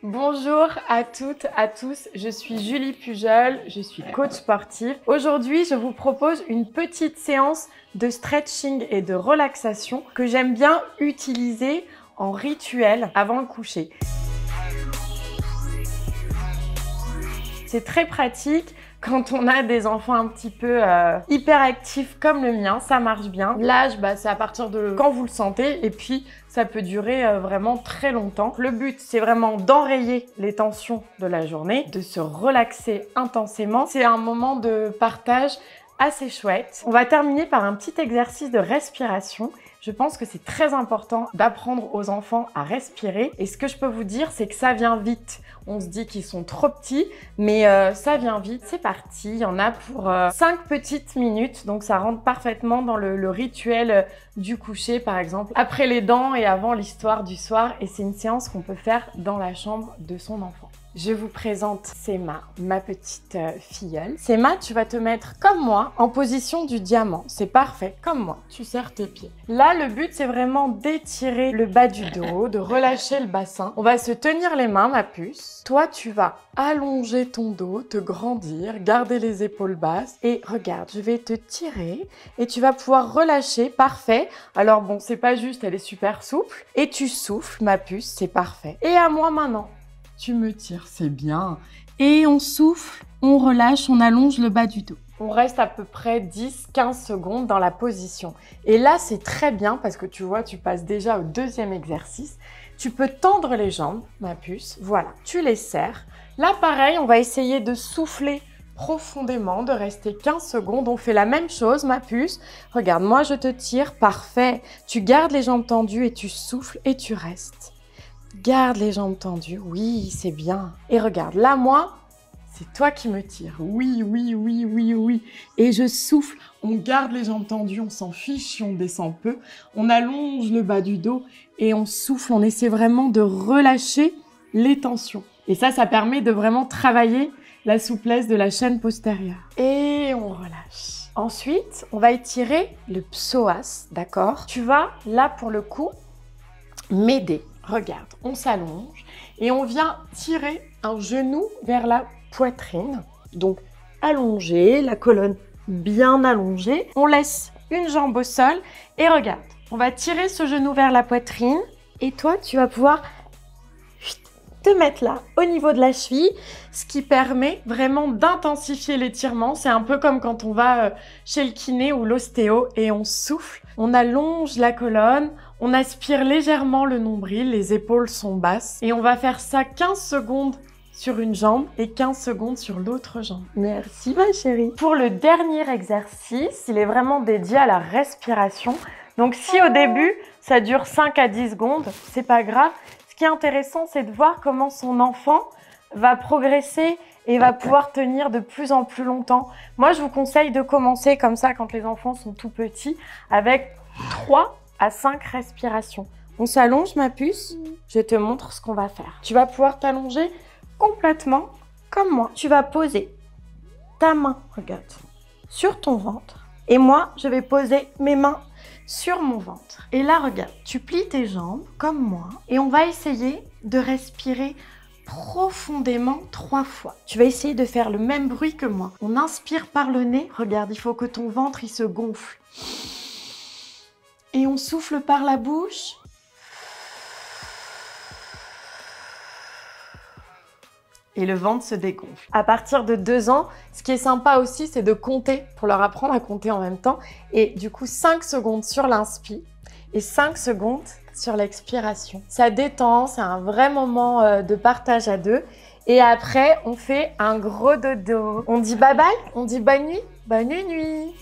Bonjour à toutes, à tous, je suis Julie Pujol, je suis coach sportive. Aujourd'hui, je vous propose une petite séance de stretching et de relaxation que j'aime bien utiliser en rituel avant le coucher. C'est très pratique quand on a des enfants un petit peu hyperactifs comme le mien, ça marche bien. L'âge, c'est à partir de quand vous le sentez et puis ça peut durer vraiment très longtemps. Le but, c'est vraiment d'enrayer les tensions de la journée, de se relaxer intensément. C'est un moment de partage assez chouette. On va terminer par un petit exercice de respiration. Je pense que c'est très important d'apprendre aux enfants à respirer. Et ce que je peux vous dire, c'est que ça vient vite. On se dit qu'ils sont trop petits, mais ça vient vite. C'est parti, il y en a pour 5 petites minutes. Donc ça rentre parfaitement dans le rituel du coucher, par exemple, après les dents et avant l'histoire du soir. Et c'est une séance qu'on peut faire dans la chambre de son enfant. Je vous présente Sema, ma petite filleule. Sema, tu vas te mettre comme moi en position du diamant. C'est parfait, comme moi. Tu serres tes pieds. Là, le but, c'est vraiment d'étirer le bas du dos, de relâcher le bassin. On va se tenir les mains, ma puce. Toi, tu vas allonger ton dos, te grandir, garder les épaules basses. Et regarde, je vais te tirer et tu vas pouvoir relâcher. Parfait. Alors bon, c'est pas juste, elle est super souple. Et tu souffles, ma puce, c'est parfait. Et à moi maintenant. Tu me tires, c'est bien. Et on souffle, on relâche, on allonge le bas du dos. On reste à peu près 10-15 secondes dans la position. Et là, c'est très bien parce que tu vois, tu passes déjà au deuxième exercice. Tu peux tendre les jambes, ma puce. Voilà, tu les serres. Là, pareil, on va essayer de souffler profondément, de rester 15 secondes. On fait la même chose, ma puce. Regarde, moi, je te tire. Parfait. Tu gardes les jambes tendues et tu souffles et tu restes. Garde les jambes tendues, oui, c'est bien. Et regarde, là, moi, c'est toi qui me tires. Oui, oui, oui, oui, oui. Et je souffle, on garde les jambes tendues, on s'en fiche si on descend peu. On allonge le bas du dos et on souffle, on essaie vraiment de relâcher les tensions. Et ça permet de vraiment travailler la souplesse de la chaîne postérieure. Et on relâche. Ensuite, on va étirer le psoas, d'accord? Tu vas, là, pour le coup, m'aider. Regarde, on s'allonge et on vient tirer un genou vers la poitrine. Donc, allongé, la colonne bien allongée. On laisse une jambe au sol et regarde, on va tirer ce genou vers la poitrine et toi, tu vas pouvoir te mettre là, au niveau de la cheville, ce qui permet vraiment d'intensifier l'étirement. C'est un peu comme quand on va chez le kiné ou l'ostéo et on souffle. On allonge la colonne, on aspire légèrement le nombril, les épaules sont basses. Et on va faire ça 15 secondes sur une jambe et 15 secondes sur l'autre jambe. Merci ma chérie. Pour le dernier exercice, il est vraiment dédié à la respiration. Donc si au début, ça dure 5 à 10 secondes, c'est pas grave. Ce qui est intéressant, c'est de voir comment son enfant va progresser et va pouvoir tenir de plus en plus longtemps. Moi, je vous conseille de commencer comme ça quand les enfants sont tout petits avec 3 à 5 respirations. On s'allonge, ma puce. Je te montre ce qu'on va faire. Tu vas pouvoir t'allonger complètement comme moi. Tu vas poser ta main, regarde, sur ton ventre. Et moi, je vais poser mes mains sur mon ventre. Et là, regarde, tu plies tes jambes comme moi et on va essayer de respirer profondément 3 fois. Tu vas essayer de faire le même bruit que moi. On inspire par le nez. Regarde, il faut que ton ventre, il se gonfle. Et on souffle par la bouche. Et le ventre se dégonfle. À partir de 2 ans, ce qui est sympa aussi, c'est de compter pour leur apprendre à compter en même temps. Et du coup, 5 secondes sur l'inspi et 5 secondes sur l'expiration. Ça détend, c'est un vrai moment de partage à 2. Et après, on fait un gros dodo. On dit bye bye, on dit bonne nuit, bonne nuit.